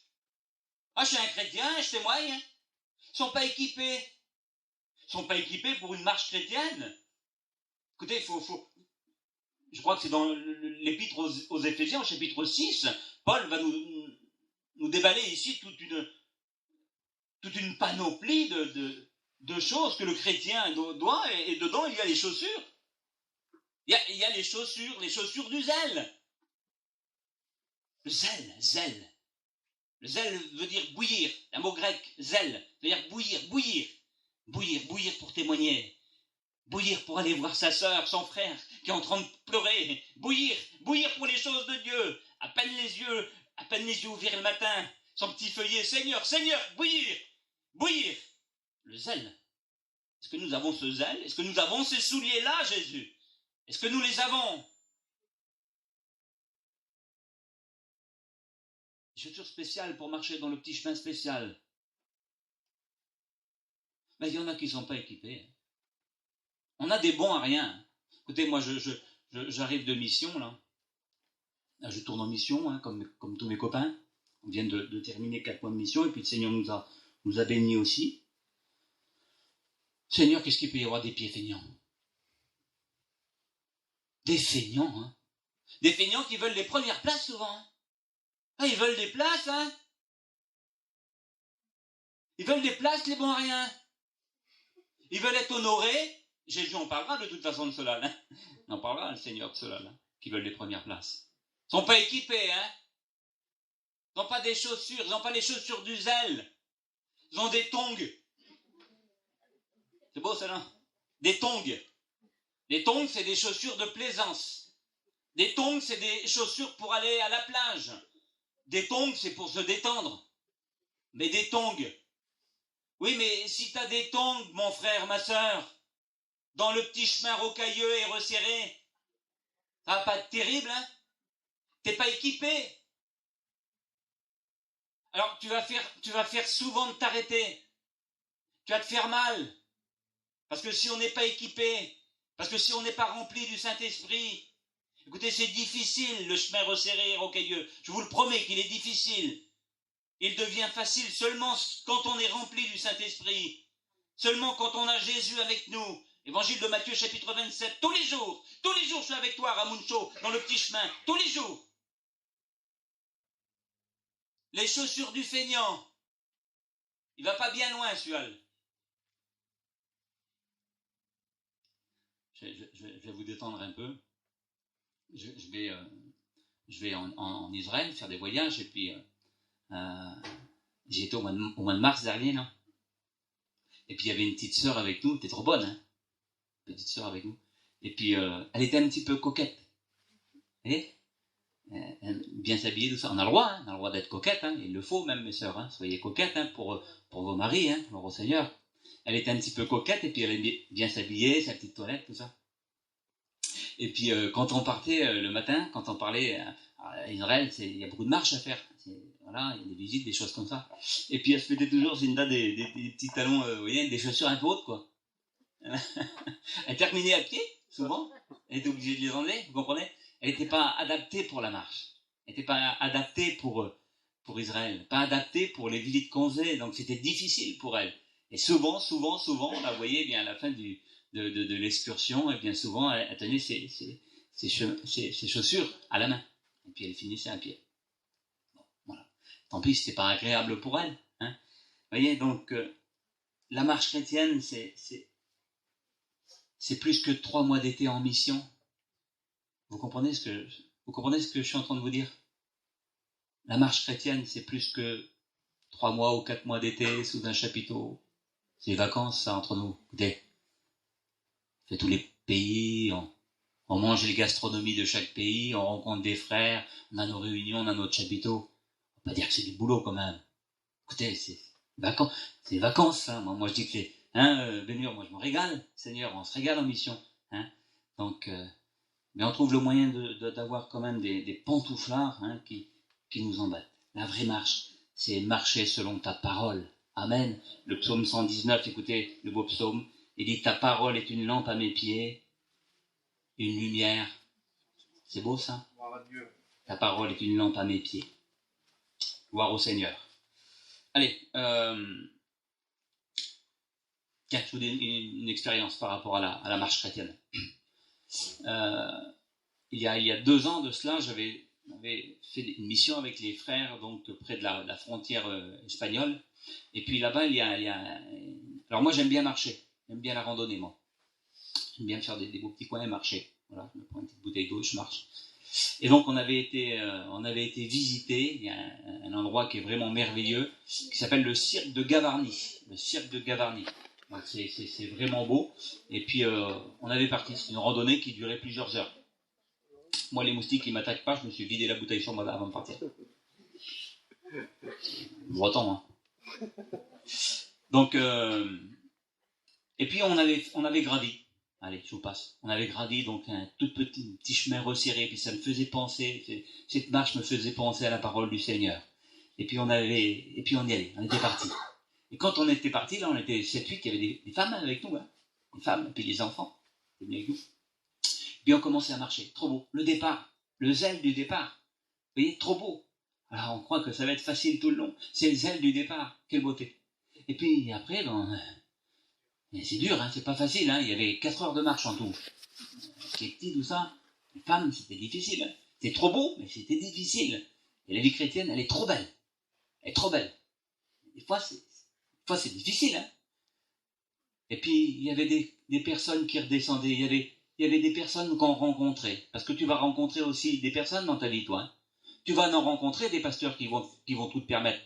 Ah, je suis un chrétien, je fais moyen. Ils ne sont pas équipés. Ils ne sont pas équipés pour une marche chrétienne. Écoutez, je crois que c'est dans l'épître aux Éphésiens, au chapitre 6, Paul va nous déballer ici toute une panoplie de choses que le chrétien doit, et dedans il y a les chaussures. Il y a les chaussures du zèle. Le zèle. Le zèle veut dire bouillir. Un mot grec, zèle, veut dire bouillir. Bouillir pour témoigner. Bouillir pour aller voir sa sœur, son frère, qui est en train de pleurer. Bouillir pour les choses de Dieu. À peine les yeux ouverts le matin. Son petit feuillet, Seigneur, bouillir. Le zèle. Est-ce que nous avons ce zèle? Est-ce que nous avons ces souliers-là, Jésus? Est-ce que nous les avons? Des chaussures spéciales pour marcher dans le petit chemin spécial. Mais il y en a qui ne sont pas équipés. On a des bons à rien. Écoutez, moi, j'arrive de mission, là. Je tourne en mission, hein, comme tous mes copains. On vient de terminer 4 mois de mission, et puis le Seigneur nous a bénis aussi. Seigneur, qu'est-ce qu'il peut y avoir des pieds feignants? Des feignants, hein. Des feignants qui veulent les premières places, souvent. Hein. Ah, ils veulent des places, hein. Ils veulent des places, les bons à rien. Ils veulent être honorés. Jésus en parlera de toute façon de cela, là. On en parlera, le Seigneur, de cela, là, qui veulent les premières places. Ils ne sont pas équipés, hein. Ils n'ont pas des chaussures, ils n'ont pas les chaussures du zèle. Ils ont des tongs. C'est beau, ça, là. Des tongs. Des tongs, c'est des chaussures de plaisance. Des tongs, c'est des chaussures pour aller à la plage. Des tongs, c'est pour se détendre. Mais des tongs. Oui, mais si tu as des tongs, mon frère, ma sœur, dans le petit chemin rocailleux et resserré, ça va pas être terrible, hein? T'es pas équipé. Alors, tu vas faire souvent de t'arrêter. Tu vas te faire mal. Parce que si on n'est pas équipé, parce que si on n'est pas rempli du Saint-Esprit, Écoutez, c'est difficile, le chemin resserré et rocailleux. Je vous le promets qu'il est difficile. Il devient facile seulement quand on est rempli du Saint-Esprit. Seulement quand on a Jésus avec nous. Évangile de Matthieu, chapitre 27. Tous les jours, je suis avec toi, Ramuncho, dans le petit chemin. Tous les jours. Les chaussures du feignant. Il va pas bien loin, celui-là. Je vais vous détendre un peu. Je vais en Israël faire des voyages, et puis j'ai été au mois de mars dernier, là. Et puis il y avait une petite sœur avec nous, elle était trop bonne, hein, petite sœur avec nous. Et puis elle était un petit peu coquette. Vous voyez, bien s'habiller, tout ça. On a le droit d'être coquette, hein, il le faut même, mes sœurs, hein. Soyez coquettes, hein, pour vos maris, hein, pour vos seigneurs. Elle était un petit peu coquette, et puis elle aimait bien s'habiller, sa petite toilette, tout ça. Et puis quand on partait le matin, quand on parlait à Israël, il y a beaucoup de marches à faire. Voilà, il y a des visites, des choses comme ça. Et puis elle se mettait toujours, Zinda, des petits talons, vous voyez, des chaussures un peu hautes, quoi. Elle terminait à pied, souvent. Elle était obligée de les enlever, vous comprenez? Elle n'était pas adaptée pour la marche. Elle n'était pas adaptée pour Israël. Pas adaptée pour les visites qu'on faisait. Donc c'était difficile pour elle. Et souvent, on la voyait bien à la fin de l'excursion, et bien souvent, elle tenait ses chaussures à la main. Et puis elle finissait à pied. Bon, voilà. Tant pis, c'était pas agréable pour elle. Hein. Vous voyez, donc, la marche chrétienne, c'est plus que 3 mois d'été en mission. Vous comprenez ce que je suis en train de vous dire? La marche chrétienne, c'est plus que 3 mois ou 4 mois d'été sous un chapiteau. C'est les vacances, ça, entre nous. Écoutez, on fait tous les pays, on mange les gastronomies de chaque pays, on rencontre des frères, on a nos réunions, on a notre chapiteau. On va pas dire que c'est du boulot, quand même. Écoutez, c'est vacances, hein. Moi, je dis que c'est, hein, Bénur, moi, je m'en régale, Seigneur, on se régale en mission, hein. Donc, mais on trouve le moyen d'avoir quand même des pantouflards, hein, qui nous embêtent. La vraie marche, c'est marcher selon ta parole. Amen. Le psaume 119, écoutez le beau psaume. Il dit, ta parole est une lampe à mes pieds, une lumière. C'est beau, ça? Ta parole est une lampe à mes pieds. Gloire au Seigneur. Allez, tiens, je vous dis une expérience par rapport à la marche chrétienne. Il y a 2 ans de cela, j'avais fait une mission avec les frères, donc près de la frontière espagnole. Et puis là-bas, alors moi, j'aime bien marcher. J'aime bien la randonnée, moi. J'aime bien faire des beaux petits coins et marcher. Voilà, je me prends une petite bouteille d'eau et je marche. Et donc, on avait été visiter, il y a un endroit qui est vraiment merveilleux, qui s'appelle le cirque de Gavarnie. Le cirque de Gavarnie. Donc, c'est vraiment beau. Et puis, on avait parti. C'est une randonnée qui durait plusieurs heures. Moi, les moustiques, ils ne m'attaquent pas. Je me suis vidé la bouteille sur moi avant de partir. Breton, hein. Donc, et puis on avait gravi. Allez, je vous passe. On avait gravi donc un tout petit chemin resserré, puis ça me faisait penser, cette marche me faisait penser à la parole du Seigneur. Et puis on y allait, on était partis. Et quand on était partis, là, on était 7-8, il y avait des femmes avec nous, hein. Des femmes, et puis des enfants, qui venaient avec nous. Puis on commençait à marcher. Trop beau. Le départ, le zèle du départ. Vous voyez, trop beau. Alors on croit que ça va être facile tout le long. C'est le zèle du départ. Quelle beauté. Et puis après, c'est dur, hein, c'est pas facile. Hein. Il y avait 4 heures de marche en tout. C'est petit, tout ça. Les femmes, c'était difficile. Hein. C'était trop beau, mais c'était difficile. Et la vie chrétienne, elle est trop belle. Elle est trop belle. Des fois, c'est difficile. Hein. Et puis, il y avait des personnes qui redescendaient. Il y avait des personnes qu'on rencontrait. Parce que tu vas rencontrer aussi des personnes dans ta vie, toi. Hein. Tu vas en rencontrer des pasteurs qui vont tout te permettre.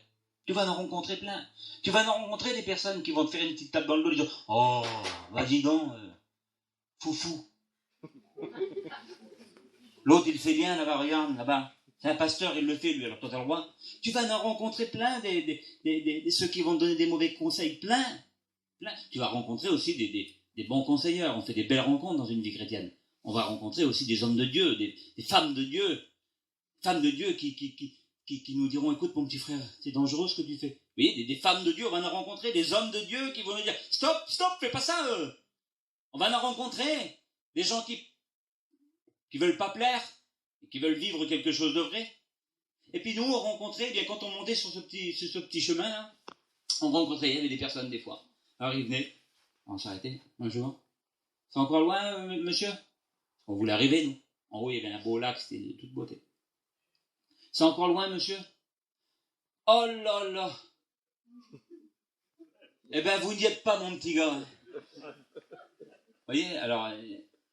Tu vas en rencontrer plein. Tu vas en rencontrer des personnes qui vont te faire une petite tape dans le dos et dire « Oh, vas-y donc, foufou. » L'autre, il le fait bien, là-bas, regarde, là-bas. C'est un pasteur, il le fait, lui, alors toi, t'as le droit. Tu vas en rencontrer plein, ceux qui vont te donner des mauvais conseils, plein. Tu vas rencontrer aussi des bons conseilleurs. On fait des belles rencontres dans une vie chrétienne. On va rencontrer aussi des hommes de Dieu, des femmes de Dieu. Femmes de Dieu qui nous diront, écoute mon petit frère, c'est dangereux ce que tu fais. Vous voyez, des femmes de Dieu, on va en rencontrer des hommes de Dieu qui vont nous dire, stop, fais pas ça. On va en rencontrer des gens qui ne veulent pas plaire, et qui veulent vivre quelque chose de vrai. Et puis nous, on rencontrait, eh bien, quand on montait sur ce petit chemin, là, on rencontrait, il y avait des personnes des fois. Alors ils venaient, on s'arrêtait, bonjour. C'est encore loin, monsieur? On voulait arriver, nous. En haut, il y avait un beau lac, c'était de toute beauté. C'est encore loin, monsieur? Oh là là! Eh ben, vous n'y êtes pas, mon petit gars. Vous voyez, alors,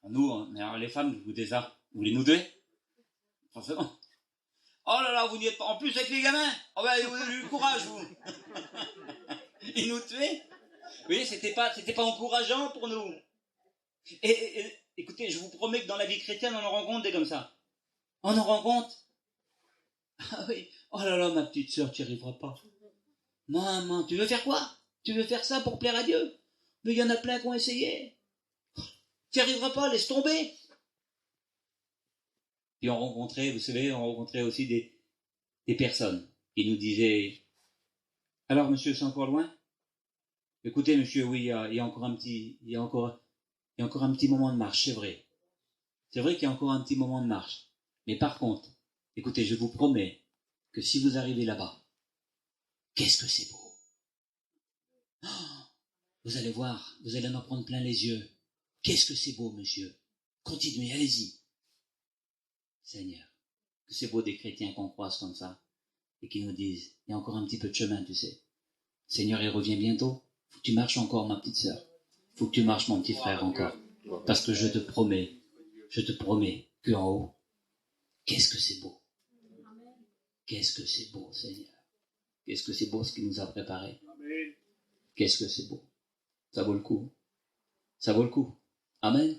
nous, alors les femmes, écoutez ça, vous voulez nous tuer? Forcément. Oh là là, vous n'y êtes pas. En plus, avec les gamins, oh ben, vous avez eu le courage, vous. Ils nous tuaient. Vous voyez, c'était pas encourageant pour nous. Et écoutez, je vous promets que dans la vie chrétienne, on en rencontre des comme ça. On en rencontre. Ah oui. Oh là là, ma petite sœur, tu n'y arriveras pas. Maman, tu veux faire quoi? Tu veux faire ça pour plaire à Dieu? Mais il y en a plein qui ont essayé. Tu n'y arriveras pas, laisse tomber. Puis on rencontrait, vous savez, aussi des personnes qui nous disaient « Alors, monsieur, c'est encore loin? Écoutez, monsieur, oui, il y a encore un petit moment de marche, c'est vrai. C'est vrai qu'il y a encore un petit moment de marche. Mais par contre, écoutez, je vous promets que si vous arrivez là-bas, qu'est-ce que c'est beau! Oh, vous allez voir, vous allez en prendre plein les yeux. Qu'est-ce que c'est beau, monsieur! Continuez, allez-y. Seigneur, que c'est beau des chrétiens qu'on croise comme ça et qui nous disent, il y a encore un petit peu de chemin, tu sais. Seigneur, il revient bientôt. Faut que tu marches encore, ma petite sœur. Faut que tu marches, mon petit frère, encore. Parce que je te promets qu'en haut, qu'est-ce que c'est beau. Qu'est-ce que c'est beau, Seigneur. Qu'est-ce que c'est beau ce qu'il nous a préparé. Qu'est-ce que c'est beau. Ça vaut le coup. Ça vaut le coup. Amen.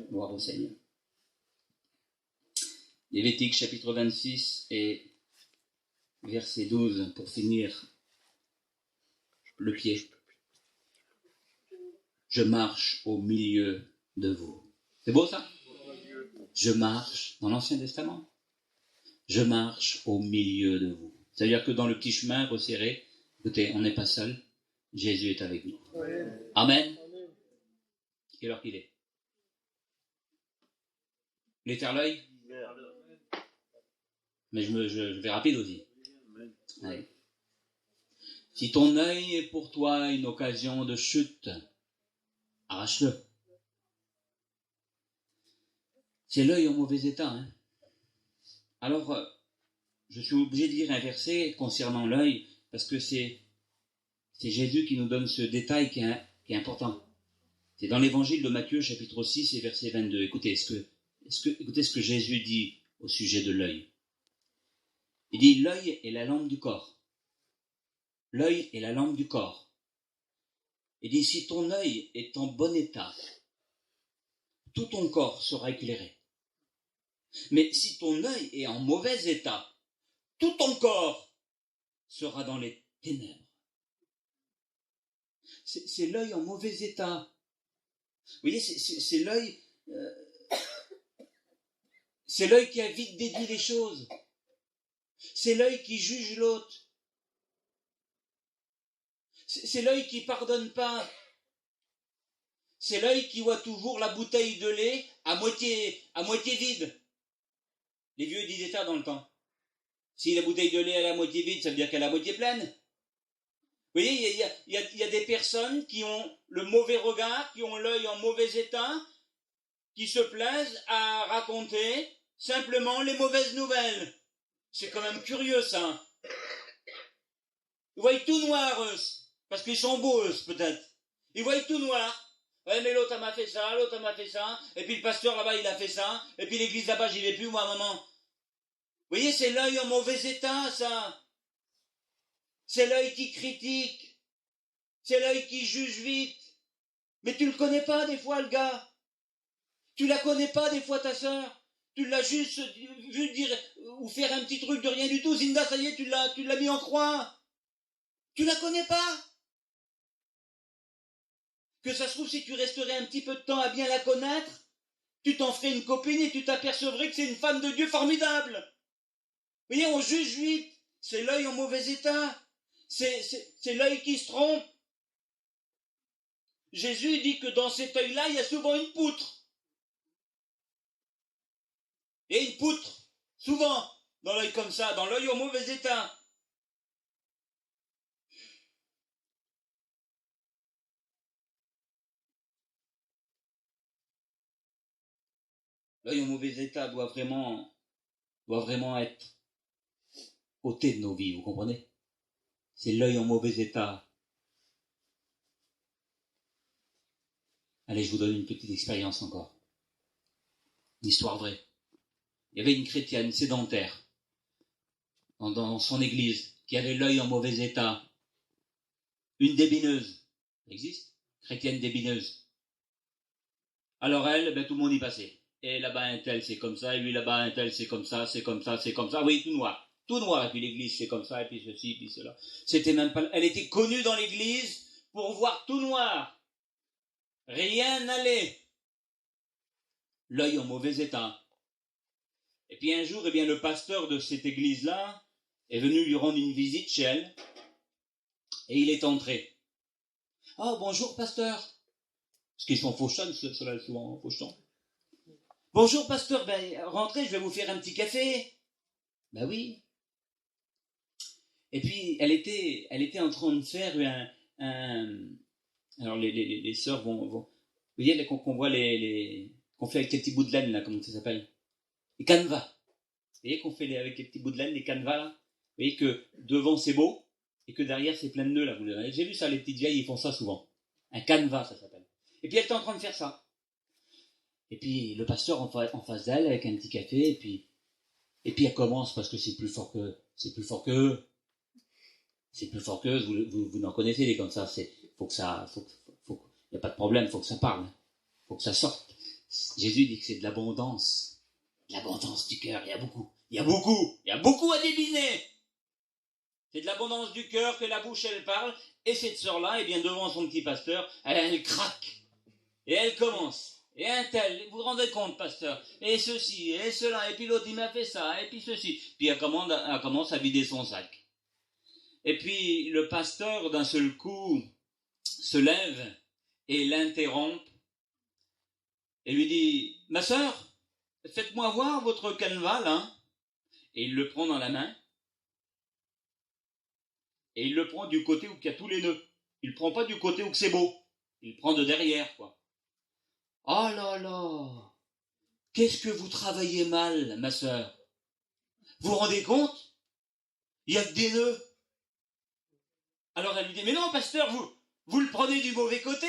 Gloire au Seigneur. Lévitique chapitre 26 et verset 12 pour finir le pied. Je marche au milieu de vous. C'est beau ça? Je marche dans l'Ancien Testament. Je marche au milieu de vous. C'est-à-dire que dans le petit chemin resserré, écoutez, on n'est pas seul. Jésus est avec nous. Amen. Quelle heure qu'il est? Il est vers l'œil? Mais je vais rapide aussi. Allez. Si ton œil est pour toi une occasion de chute, arrache-le. C'est l'œil en mauvais état. Hein. Alors, je suis obligé de lire un verset concernant l'œil, parce que c'est Jésus qui nous donne ce détail qui est important. C'est dans l'évangile de Matthieu, chapitre 6 et verset 22. Écoutez écoutez ce que Jésus dit au sujet de l'œil. Il dit, l'œil est la lampe du corps. L'œil est la lampe du corps. Il dit, si ton œil est en bon état, tout ton corps sera éclairé. Mais si ton œil est en mauvais état, tout ton corps sera dans les ténèbres. C'est l'œil en mauvais état. Vous voyez, c'est l'œil... c'est l'œil qui a vite déduit les choses. C'est l'œil qui juge l'autre. C'est l'œil qui pardonne pas. C'est l'œil qui voit toujours la bouteille de lait à moitié vide. Les vieux disaient ça dans le temps. Si la bouteille de lait est à moitié vide, ça veut dire qu'elle est à moitié pleine. Vous voyez, il y a des personnes qui ont le mauvais regard, qui ont l'œil en mauvais état, qui se plaisent à raconter simplement les mauvaises nouvelles. C'est quand même curieux, ça. Ils voient tout noir, eux, parce qu'ils sont beaux, eux, peut-être. Ils voient tout noir. Ouais, mais l'autre m'a fait ça, l'autre m'a fait ça, et puis le pasteur là-bas, il a fait ça, et puis l'église là-bas, j'y vais plus, moi, maman. Vous voyez, c'est l'œil en mauvais état, ça. C'est l'œil qui critique. C'est l'œil qui juge vite. Mais tu le connais pas, des fois, le gars. Tu la connais pas, des fois, ta sœur. Tu l'as juste vu dire ou faire un petit truc de rien du tout. Zinda, ça y est, tu l'as mis en croix. Tu la connais pas. Que ça se trouve, si tu resterais un petit peu de temps à bien la connaître, tu t'en ferais une copine et tu t'apercevrais que c'est une femme de Dieu formidable. Vous voyez, on juge vite. C'est l'œil en mauvais état. C'est l'œil qui se trompe. Jésus dit que dans cet œil-là, il y a souvent une poutre. Et une poutre, souvent, dans l'œil comme ça, dans l'œil en mauvais état. L'œil en mauvais état doit vraiment être ôté de nos vies, vous comprenez? C'est l'œil en mauvais état. Allez, je vous donne une petite expérience encore. Une histoire vraie. Il y avait une chrétienne sédentaire dans son église qui avait l'œil en mauvais état. Une débineuse. Ça existe? Chrétienne débineuse. Alors elle, tout le monde y passait. Et là-bas un tel c'est comme ça, et lui là-bas un tel c'est comme ça, c'est comme ça, c'est comme ça. Oui, tout noir. Tout noir. Et puis l'église c'est comme ça, et puis ceci, et puis cela. C'était même pas... Elle était connue dans l'église pour voir tout noir. Rien n'allait. L'œil en mauvais état. Et puis un jour, le pasteur de cette église-là est venu lui rendre une visite chez elle. Et il est entré. « Oh, bonjour, pasteur. » Parce qu'ils sont fauchants, ceux-là, souvent fauchants. « Bonjour, pasteur. Rentrez, je vais vous faire un petit café. » Ben oui. Et puis, elle était en train de faire alors, les sœurs vont... Vous voyez, qu'on voit qu'on fait avec les petits bouts de laine, là, comment ça s'appelle? Les canevas. Vous voyez qu'on fait avec les petits bouts de laine, les canevas, là? Vous voyez que devant, c'est beau, et que derrière, c'est plein de nœuds, là. J'ai vu ça, les petites vieilles, ils font ça souvent. Un canevas, ça s'appelle. Et puis, elle était en train de faire ça. Et puis, le pasteur en face d'elle, avec un petit café, et puis elle commence, parce que c'est plus fort que eux. C'est plus fort qu'eux, vous n'en connaissez des comme ça. Il n'y a pas de problème, il faut que ça parle. Il faut que ça sorte. Jésus dit que c'est de l'abondance. L'abondance du cœur, il y a beaucoup à débiner. C'est de l'abondance du cœur que la bouche, elle parle. Et cette sœur-là, devant son petit pasteur, elle craque. Et elle commence. Et un tel, vous vous rendez compte, pasteur? Et ceci, et cela, et puis l'autre, il m'a fait ça, et puis ceci. Puis elle commence à vider son sac. Et puis le pasteur, d'un seul coup, se lève et l'interrompt. Et lui dit, ma sœur, faites-moi voir votre canevas, là. Et il le prend dans la main. Et il le prend du côté où il y a tous les nœuds. Il ne prend pas du côté où c'est beau. Il prend de derrière, quoi. Oh là là! Qu'est-ce que vous travaillez mal, ma sœur? Vous vous rendez compte? Il n'y a que des nœuds. Alors elle lui dit, mais non, pasteur, vous le prenez du mauvais côté.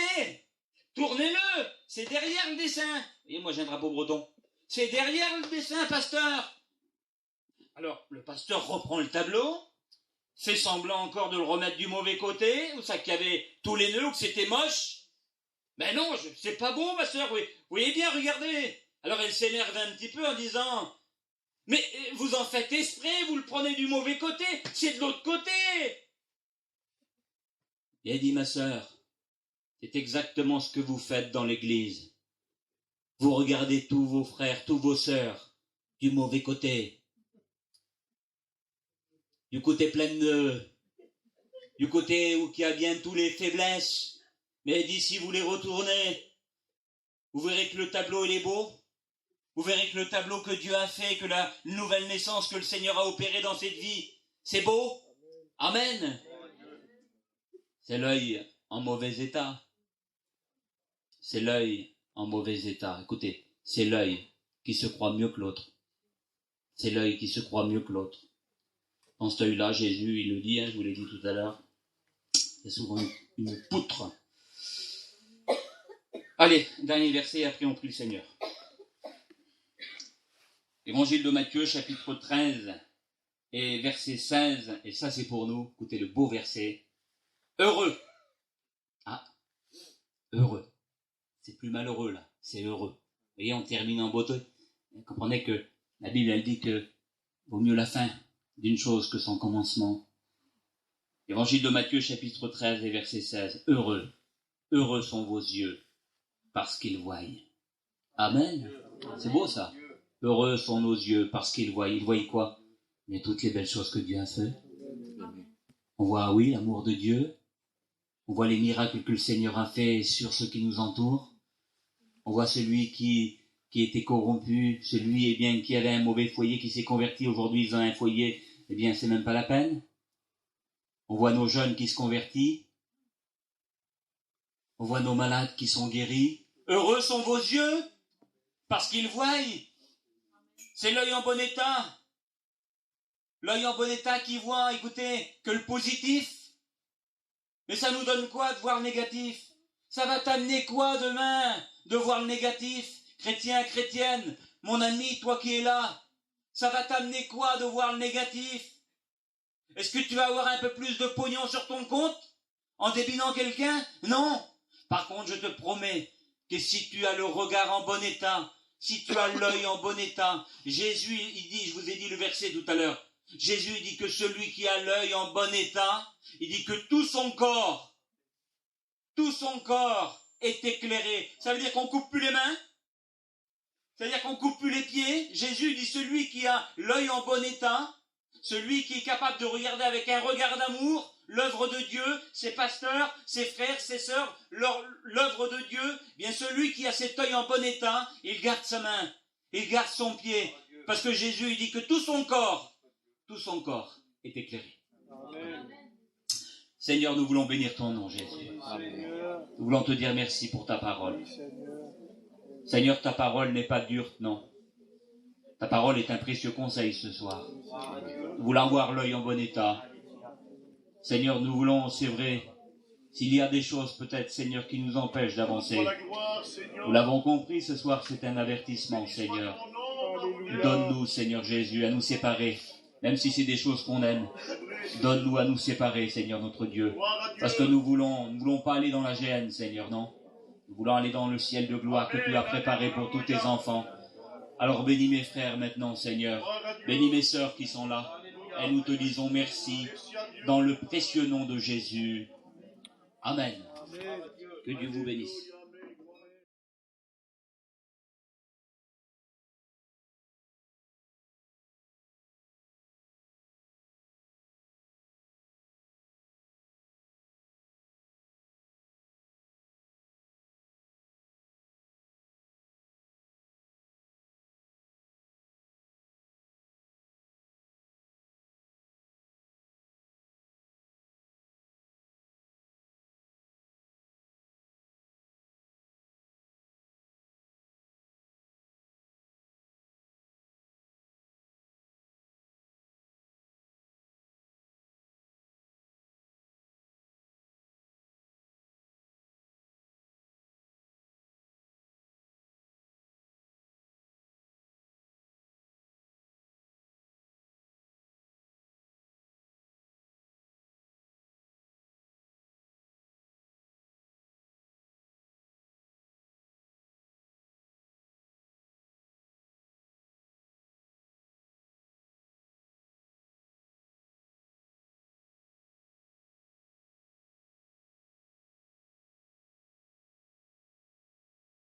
Tournez-le. C'est derrière le dessin. Et moi, j'ai un drapeau breton. C'est derrière le dessin, pasteur. Alors, le pasteur reprend le tableau, fait semblant encore de le remettre du mauvais côté, où ça qu'il y avait tous les nœuds, ou que c'était moche. Mais non, c'est pas bon, ma sœur, oui. Vous voyez bien, regardez. Alors elle s'énerve un petit peu en disant, mais vous en faites exprès, vous le prenez du mauvais côté, c'est de l'autre côté. Et elle dit, ma sœur, c'est exactement ce que vous faites dans l'église. Vous regardez tous vos frères, tous vos sœurs, du mauvais côté. Du côté plein de nœuds. Du côté où il y a bien tous les faiblesses. Mais d'ici vous les retournez, vous verrez que le tableau il est beau. Vous verrez que le tableau que Dieu a fait, que la nouvelle naissance que le Seigneur a opérée dans cette vie, c'est beau. Amen. C'est l'œil en mauvais état. C'est l'œil en mauvais état. Écoutez, c'est l'œil qui se croit mieux que l'autre. C'est l'œil qui se croit mieux que l'autre. Dans cet œil-là, Jésus, il le dit, je vous l'ai dit tout à l'heure, c'est souvent une poutre. Allez, dernier verset, après on prie le Seigneur. Évangile de Matthieu, chapitre 13, et verset 16, et ça c'est pour nous, écoutez le beau verset. Heureux. Ah, heureux. C'est plus malheureux là, c'est heureux. Vous voyez, on termine en beauté. Vous comprenez que la Bible, elle dit que vaut mieux la fin d'une chose que son commencement. Évangile de Matthieu, chapitre 13, et verset 16. Heureux. Heureux sont vos yeux, parce qu'ils voient. Amen. C'est beau ça. Heureux sont nos yeux, parce qu'ils voient. Ils voient quoi? Mais toutes les belles choses que Dieu a fait. On voit, oui, l'amour de Dieu. On voit les miracles que le Seigneur a fait sur ceux qui nous entourent. On voit celui qui qui était corrompu, celui qui avait un mauvais foyer, qui s'est converti, aujourd'hui ils ont un foyer, eh bien c'est même pas la peine. On voit nos jeunes qui se convertissent, on voit nos malades qui sont guéris. Heureux sont vos yeux, parce qu'ils voient. C'est l'œil en bon état. L'œil en bon état qui voit, écoutez, que le positif. Mais ça nous donne quoi de voir le négatif? Ça va t'amener quoi demain de voir le négatif? Chrétien, chrétienne, mon ami, toi qui es là, ça va t'amener quoi de voir le négatif? Est-ce que tu vas avoir un peu plus de pognon sur ton compte en débinant quelqu'un? Non. Par contre, je te promets que si tu as le regard en bon état, si tu as l'œil en bon état, Jésus, il dit, je vous ai dit le verset tout à l'heure, Jésus dit que celui qui a l'œil en bon état, il dit que tout son corps est éclairé. Ça veut dire qu'on coupe plus les mains? Ça veut dire qu'on coupe plus les pieds? Jésus dit celui qui a l'œil en bon état, celui qui est capable de regarder avec un regard d'amour l'œuvre de Dieu, ses pasteurs, ses frères, ses sœurs, l'œuvre de Dieu, bien celui qui a cet œil en bon état, il garde sa main, il garde son pied, parce que Jésus il dit que tout son corps est éclairé. Amen. Seigneur, nous voulons bénir ton nom, Jésus. Amen. Nous voulons te dire merci pour ta parole. Seigneur, ta parole n'est pas dure, non. Ta parole est un précieux conseil ce soir. Nous voulons avoir l'œil en bon état. Seigneur, nous voulons, c'est vrai, s'il y a des choses peut-être, Seigneur, qui nous empêchent d'avancer. Nous l'avons compris ce soir, c'est un avertissement, Seigneur. Donne-nous, Seigneur Jésus, à nous séparer. Même si c'est des choses qu'on aime, donne-nous à nous séparer, Seigneur notre Dieu. Parce que nous voulons pas aller dans la géhenne, Seigneur, non. Nous voulons aller dans le ciel de gloire que tu as préparé pour tous tes enfants. Alors bénis mes frères maintenant, Seigneur. Bénis mes sœurs qui sont là. Et nous te disons merci dans le précieux nom de Jésus. Amen. Que Dieu vous bénisse.